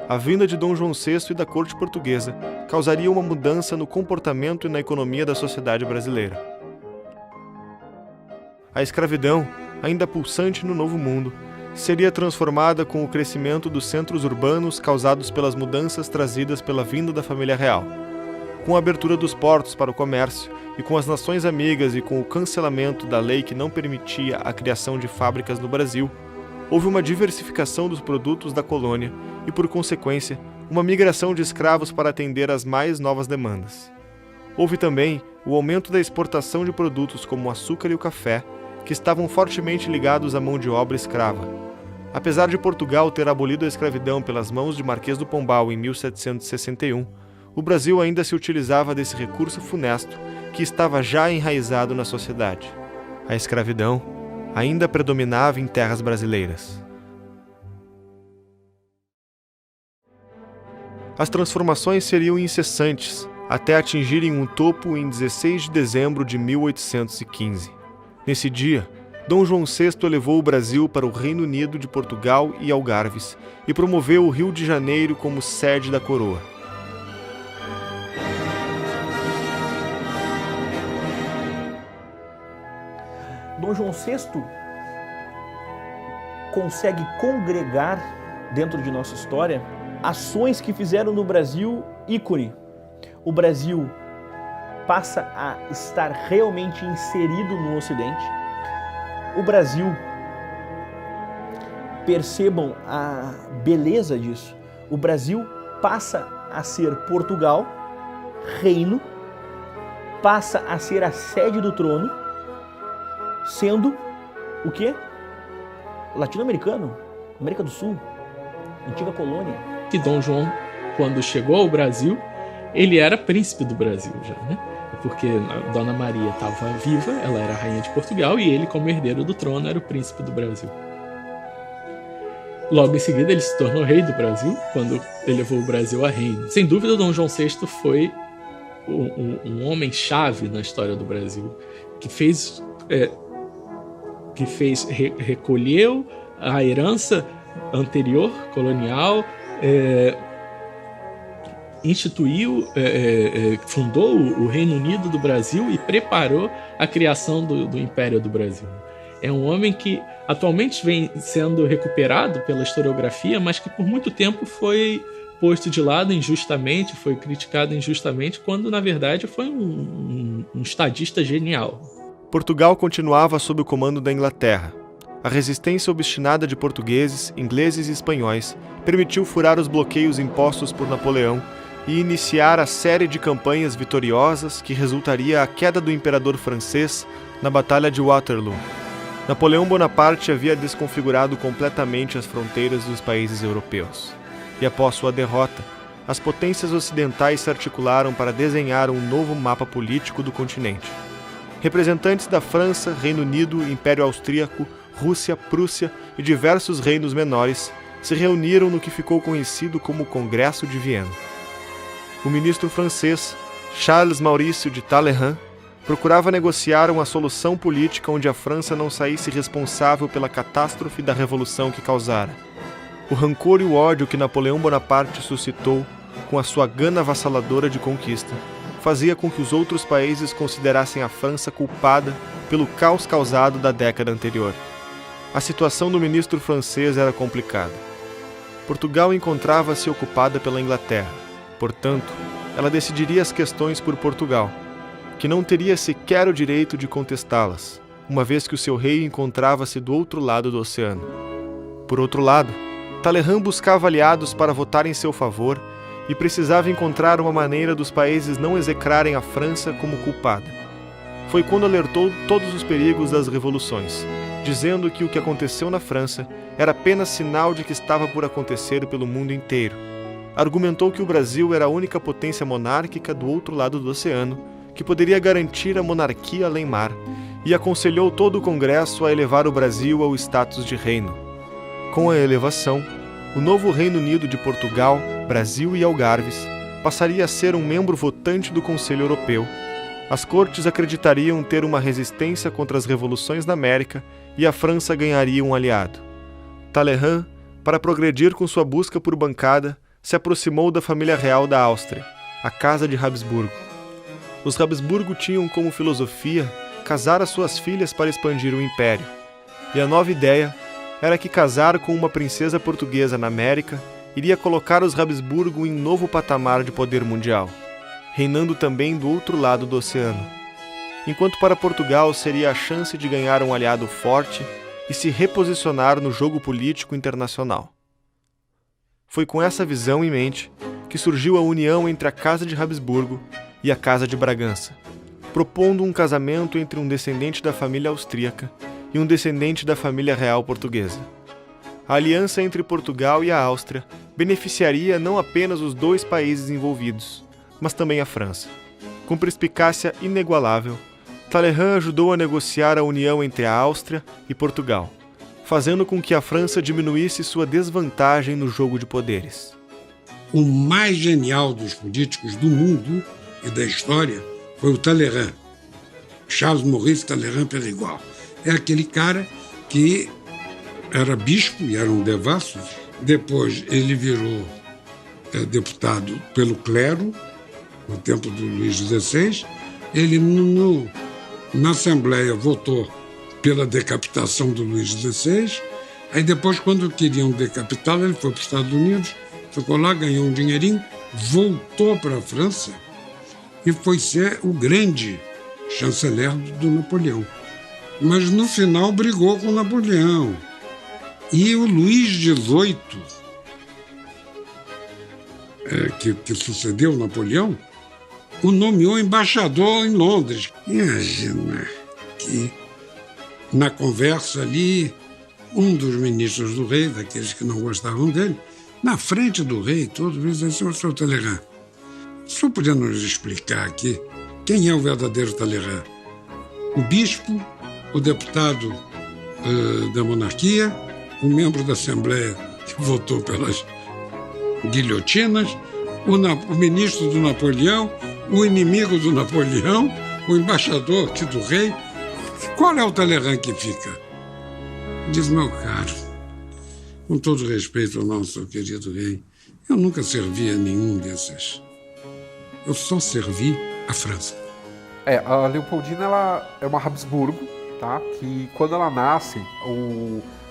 A vinda de Dom João VI e da corte portuguesa causaria uma mudança no comportamento e na economia da sociedade brasileira. A escravidão, ainda pulsante no Novo Mundo, seria transformada com o crescimento dos centros urbanos causados pelas mudanças trazidas pela vinda da família real. Com a abertura dos portos para o comércio e com as nações amigas e com o cancelamento da lei que não permitia a criação de fábricas no Brasil, houve uma diversificação dos produtos da colônia e, por consequência, uma migração de escravos para atender às mais novas demandas. Houve também o aumento da exportação de produtos como o açúcar e o café, que estavam fortemente ligados à mão de obra escrava. Apesar de Portugal ter abolido a escravidão pelas mãos de Marquês do Pombal em 1761, o Brasil ainda se utilizava desse recurso funesto que estava já enraizado na sociedade. A escravidão ainda predominava em terras brasileiras. As transformações seriam incessantes, até atingirem um topo em 16 de dezembro de 1815. Nesse dia, Dom João VI levou o Brasil para o Reino Unido de Portugal e Algarves e promoveu o Rio de Janeiro como sede da coroa. Dom João VI consegue congregar dentro de nossa história ações que fizeram no Brasil ícone. O Brasil passa a estar realmente inserido no Ocidente. O Brasil, percebam a beleza disso, o Brasil passa a ser Portugal, reino, passa a ser a sede do trono, sendo o quê? Latino-americano, América do Sul, antiga colônia. Que Dom João, quando chegou ao Brasil, ele era príncipe do Brasil já, né? Porque a Dona Maria estava viva, ela era a rainha de Portugal, e ele, como herdeiro do trono, era o príncipe do Brasil. Logo em seguida, ele se tornou rei do Brasil, quando ele levou o Brasil a reino. Sem dúvida, Dom João VI foi um homem-chave na história do Brasil, recolheu a herança anterior, colonial, instituiu, fundou o Reino Unido do Brasil e preparou a criação do Império do Brasil. É um homem que atualmente vem sendo recuperado pela historiografia, mas que por muito tempo foi posto de lado injustamente, foi criticado injustamente, quando na verdade foi um estadista genial. Portugal continuava sob o comando da Inglaterra. A resistência obstinada de portugueses, ingleses e espanhóis permitiu furar os bloqueios impostos por Napoleão e iniciar a série de campanhas vitoriosas que resultaria a queda do imperador francês na Batalha de Waterloo. Napoleão Bonaparte havia desconfigurado completamente as fronteiras dos países europeus. E após sua derrota, as potências ocidentais se articularam para desenhar um novo mapa político do continente. Representantes da França, Reino Unido, Império Austríaco, Rússia, Prússia e diversos reinos menores se reuniram no que ficou conhecido como Congresso de Viena. O ministro francês, Charles Maurice de Talleyrand, procurava negociar uma solução política onde a França não saísse responsável pela catástrofe da revolução que causara. O rancor e o ódio que Napoleão Bonaparte suscitou com a sua gana avassaladora de conquista fazia com que os outros países considerassem a França culpada pelo caos causado da década anterior. A situação do ministro francês era complicada. Portugal encontrava-se ocupada pela Inglaterra, portanto, ela decidiria as questões por Portugal, que não teria sequer o direito de contestá-las, uma vez que o seu rei encontrava-se do outro lado do oceano. Por outro lado, Talleyrand buscava aliados para votar em seu favor e precisava encontrar uma maneira dos países não execrarem a França como culpada. Foi quando alertou todos os perigos das revoluções, dizendo que o que aconteceu na França era apenas sinal de que estava por acontecer pelo mundo inteiro. Argumentou que o Brasil era a única potência monárquica do outro lado do oceano que poderia garantir a monarquia além-mar e aconselhou todo o Congresso a elevar o Brasil ao status de reino. Com a elevação, o novo Reino Unido de Portugal, Brasil e Algarves passaria a ser um membro votante do Conselho Europeu. As cortes acreditariam ter uma resistência contra as revoluções na América e a França ganharia um aliado. Talleyrand, para progredir com sua busca por bancada, se aproximou da família real da Áustria, a Casa de Habsburgo. Os Habsburgo tinham como filosofia casar as suas filhas para expandir o império. E a nova ideia era que casar com uma princesa portuguesa na América iria colocar os Habsburgo em novo patamar de poder mundial, reinando também do outro lado do oceano. Enquanto para Portugal seria a chance de ganhar um aliado forte e se reposicionar no jogo político internacional. Foi com essa visão em mente que surgiu a união entre a Casa de Habsburgo e a Casa de Bragança, propondo um casamento entre um descendente da família austríaca e um descendente da família real portuguesa. A aliança entre Portugal e a Áustria beneficiaria não apenas os dois países envolvidos, mas também a França. Com perspicácia inigualável, Talleyrand ajudou a negociar a união entre a Áustria e Portugal, fazendo com que a França diminuísse sua desvantagem no jogo de poderes. O mais genial dos políticos do mundo e da história foi o Talleyrand. Charles Maurice Talleyrand Périgual. É aquele cara que era bispo e era um devasso. Depois ele virou deputado pelo clero, no tempo do Luís XVI. Ele, na Assembleia, votou pela decapitação do Luís XVI. Aí depois, quando queriam decapitá-lo, ele foi para os Estados Unidos, ficou lá, ganhou um dinheirinho, voltou para a França e foi ser o grande chanceler do Napoleão. Mas no final brigou com Napoleão. E o Luís XVIII, que sucedeu Napoleão, o nomeou embaixador em Londres. Imagina que na conversa ali, um dos ministros do rei, daqueles que não gostavam dele, na frente do rei, todos dizem assim: Sr. Talleyrand, o senhor podia nos explicar aqui quem é o verdadeiro Talleyrand? O bispo, o deputado da monarquia, o membro da Assembleia que votou pelas guilhotinas, o ministro do Napoleão, o inimigo do Napoleão, o embaixador aqui do rei. Qual é o Talleyrand que fica? Diz: meu caro, com todo respeito ao nosso querido rei, eu nunca servi a nenhum desses. Eu só servi a França. A Leopoldina, ela é uma Habsburgo, tá? Que quando ela nasce,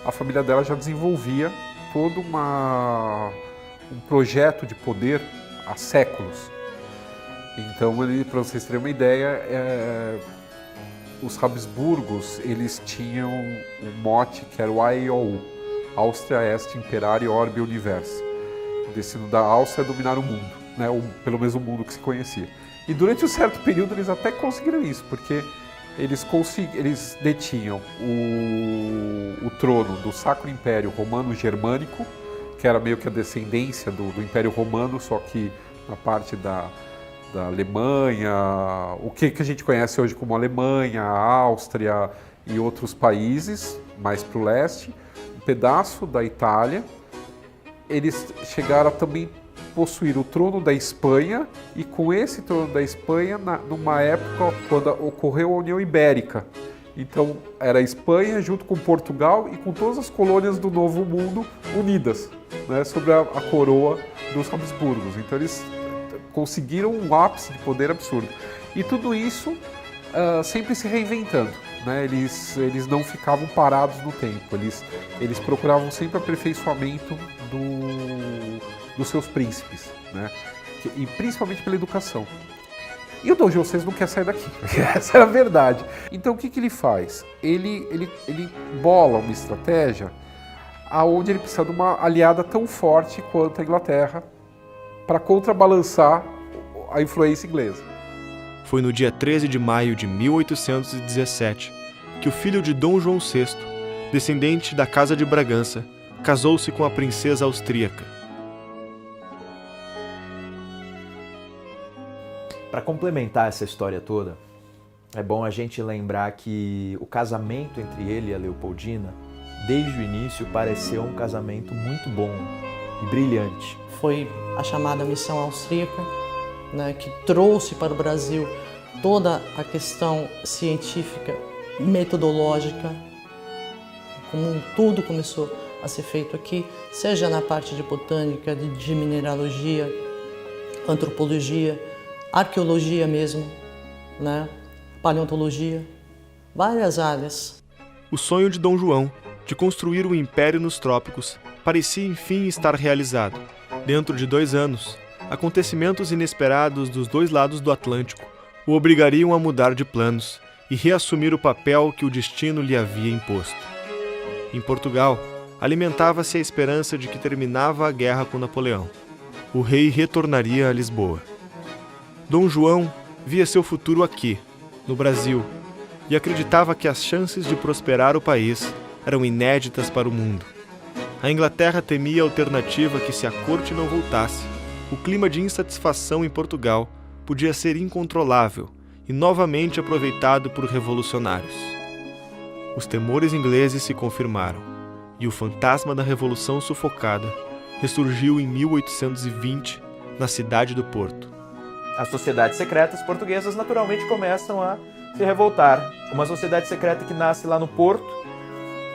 a família dela já desenvolvia todo um projeto de poder há séculos. Então, para vocês terem uma ideia, os Habsburgos, eles tinham um mote que era o AEOU, Austria Est Imperare Orbe Universi. O destino da Áustria é dominar o mundo, né? Ou pelo menos o mundo que se conhecia. E durante um certo período eles até conseguiram isso, porque eles detinham o trono do Sacro Império Romano Germânico, que era meio que a descendência do Império Romano, só que na parte da Alemanha, o que a gente conhece hoje como Alemanha, Áustria e outros países mais para o leste, um pedaço da Itália. Eles chegaram a também possuir o trono da Espanha, e com esse trono da Espanha, numa época quando ocorreu a União Ibérica. Então era a Espanha junto com Portugal e com todas as colônias do Novo Mundo unidas, né, sobre a coroa dos Habsburgos. Então eles conseguiram um ápice de poder absurdo. E tudo isso sempre se reinventando, né? Eles não ficavam parados no tempo, eles procuravam sempre aperfeiçoamento dos seus príncipes, né? E principalmente pela educação. E o Dom João VI não quer sair daqui, essa era a verdade. Então o que ele faz? Ele bola uma estratégia aonde ele precisa de uma aliada tão forte quanto a Inglaterra para contrabalançar a influência inglesa. Foi no dia 13 de maio de 1817 que o filho de Dom João VI, descendente da Casa de Bragança, casou-se com a princesa austríaca. Para complementar essa história toda, é bom a gente lembrar que o casamento entre ele e a Leopoldina, desde o início, pareceu um casamento muito bom e brilhante. Foi a chamada missão austríaca, né, que trouxe para o Brasil toda a questão científica, metodológica, como tudo começou a ser feito aqui, seja na parte de botânica, de mineralogia, antropologia, arqueologia mesmo, né, paleontologia, várias áreas. O sonho de Dom João de construir um império nos trópicos parecia enfim estar realizado. Dentro de 2 anos, acontecimentos inesperados dos 2 lados do Atlântico o obrigariam a mudar de planos e reassumir o papel que o destino lhe havia imposto. Em Portugal, alimentava-se a esperança de que terminava a guerra com Napoleão. O rei retornaria a Lisboa. Dom João via seu futuro aqui, no Brasil, e acreditava que as chances de prosperar o país eram inéditas para o mundo. A Inglaterra temia a alternativa que, se a corte não voltasse, o clima de insatisfação em Portugal podia ser incontrolável e novamente aproveitado por revolucionários. Os temores ingleses se confirmaram, e o fantasma da Revolução Sufocada ressurgiu em 1820, na cidade do Porto. as sociedades secretas portuguesas naturalmente começam a se revoltar. Uma sociedade secreta que nasce lá no Porto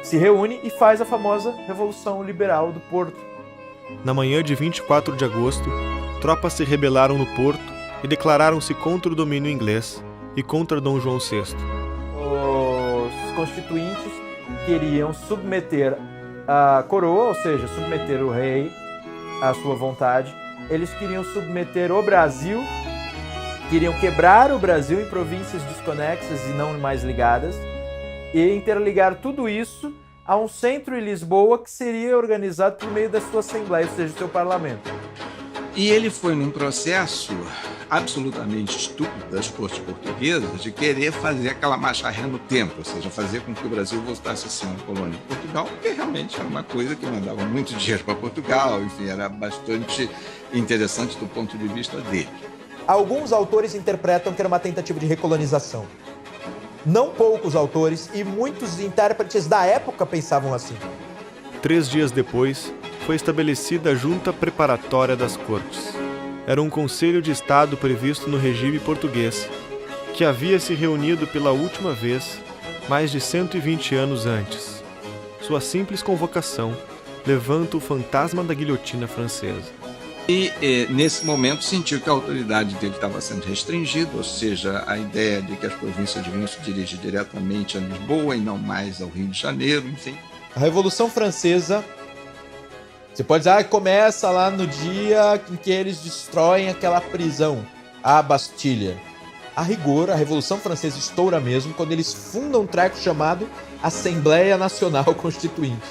se reúne e faz a famosa Revolução Liberal do Porto. Na manhã de 24 de agosto, tropas se rebelaram no Porto e declararam-se contra o domínio inglês e contra Dom João VI. Os constituintes queriam submeter a coroa, ou seja, submeter o rei à sua vontade. Eles queriam submeter o Brasil, queriam quebrar o Brasil em províncias desconexas e não mais ligadas, e interligar tudo isso a um centro em Lisboa que seria organizado por meio da sua Assembleia, ou seja, do seu parlamento. E ele foi num processo absolutamente estúpido das cortes portuguesas de querer fazer aquela marcha ré no tempo, ou seja, fazer com que o Brasil voltasse a ser uma colônia de Portugal, porque realmente era uma coisa que mandava muito dinheiro para Portugal, enfim, era bastante interessante do ponto de vista dele. Alguns autores interpretam que era uma tentativa de recolonização. Não poucos autores e muitos intérpretes da época pensavam assim. 3 dias depois, foi estabelecida a Junta Preparatória das Cortes. Era um conselho de Estado previsto no regime português, que havia se reunido pela última vez mais de 120 anos antes. Sua simples convocação levanta o fantasma da guilhotina francesa. E nesse momento sentiu que a autoridade dele estava sendo restringida, ou seja, a ideia de que as províncias deviam se dirigir diretamente a Lisboa e não mais ao Rio de Janeiro, enfim. A Revolução Francesa, você pode dizer, começa lá no dia em que eles destroem aquela prisão, a Bastilha. A rigor, a Revolução Francesa estoura mesmo quando eles fundam um treco chamado Assembleia Nacional Constituinte.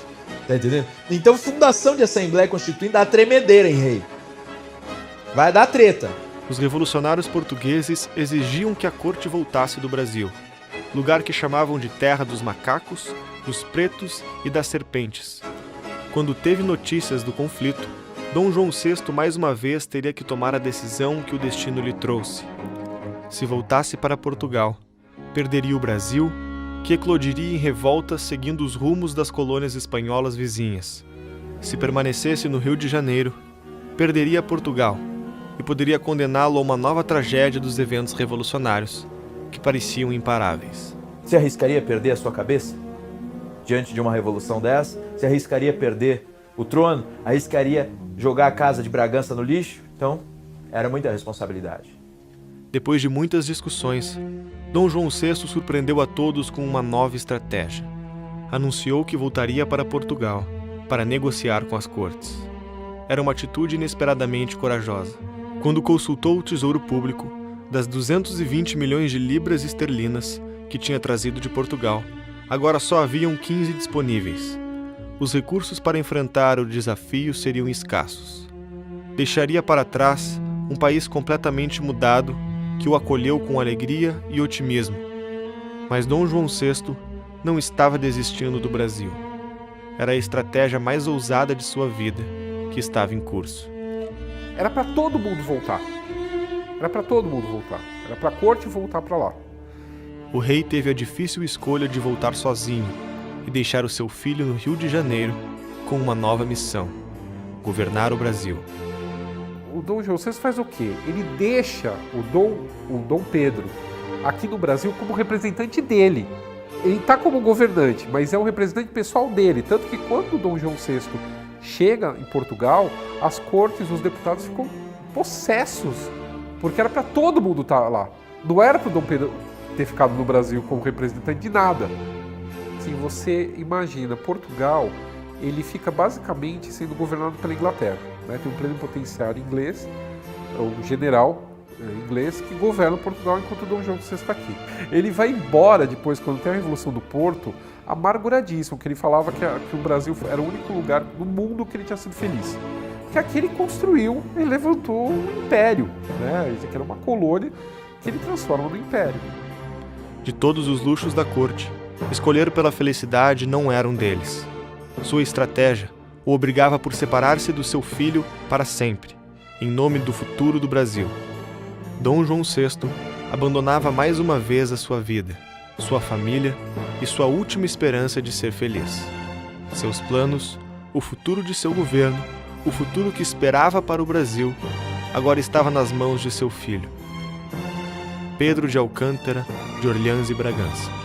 Tá entendendo? Então, fundação de Assembleia Constituinte dá tremedeira, hein, rei? Vai dar treta. Os revolucionários portugueses exigiam que a corte voltasse do Brasil, lugar que chamavam de terra dos macacos, dos pretos e das serpentes. Quando teve notícias do conflito, Dom João VI mais uma vez teria que tomar a decisão que o destino lhe trouxe. Se voltasse para Portugal, perderia o Brasil, que eclodiria em revoltas seguindo os rumos das colônias espanholas vizinhas. Se permanecesse no Rio de Janeiro, perderia Portugal e poderia condená-lo a uma nova tragédia dos eventos revolucionários, que pareciam imparáveis. Você arriscaria perder a sua cabeça? Diante de uma revolução dessa? Você arriscaria perder o trono? Arriscaria jogar a casa de Bragança no lixo? Então, era muita responsabilidade. Depois de muitas discussões, Dom João VI surpreendeu a todos com uma nova estratégia. Anunciou que voltaria para Portugal para negociar com as cortes. Era uma atitude inesperadamente corajosa. Quando consultou o Tesouro Público, das 220 milhões de libras esterlinas que tinha trazido de Portugal, agora só haviam 15 disponíveis. Os recursos para enfrentar o desafio seriam escassos. Deixaria para trás um país completamente mudado que o acolheu com alegria e otimismo. Mas Dom João VI não estava desistindo do Brasil. Era a estratégia mais ousada de sua vida que estava em curso. Era para todo mundo voltar. Era para todo mundo voltar. Era para a corte voltar para lá. O rei teve a difícil escolha de voltar sozinho e deixar o seu filho no Rio de Janeiro com uma nova missão: governar o Brasil. O Dom João VI faz o quê? Ele deixa o Dom Pedro aqui no Brasil como representante dele. Ele está como governante, mas é um representante pessoal dele. Tanto que quando o Dom João VI chega em Portugal, as cortes, os deputados ficam possessos, porque era para todo mundo estar lá. Não era para o Dom Pedro ter ficado no Brasil como representante de nada. Assim, você imagina, Portugal, ele fica basicamente sendo governado pela Inglaterra. Né? Tem um plenipotenciário inglês, um general inglês que governa Portugal enquanto Dom João VI está aqui. Ele vai embora depois, quando tem a Revolução do Porto, amarguradíssimo, que ele falava que o Brasil era o único lugar no mundo que ele tinha sido feliz. Que aqui ele construiu, ele levantou um império, né? Isso aqui era uma colônia que ele transforma no império. De todos os luxos da corte, escolher pela felicidade não era um deles. Sua estratégia o obrigava por separar-se do seu filho para sempre, em nome do futuro do Brasil. Dom João VI abandonava mais uma vez a sua vida, sua família e sua última esperança de ser feliz. Seus planos, o futuro de seu governo, o futuro que esperava para o Brasil, agora estava nas mãos de seu filho. Pedro de Alcântara, de Orleans e Bragança.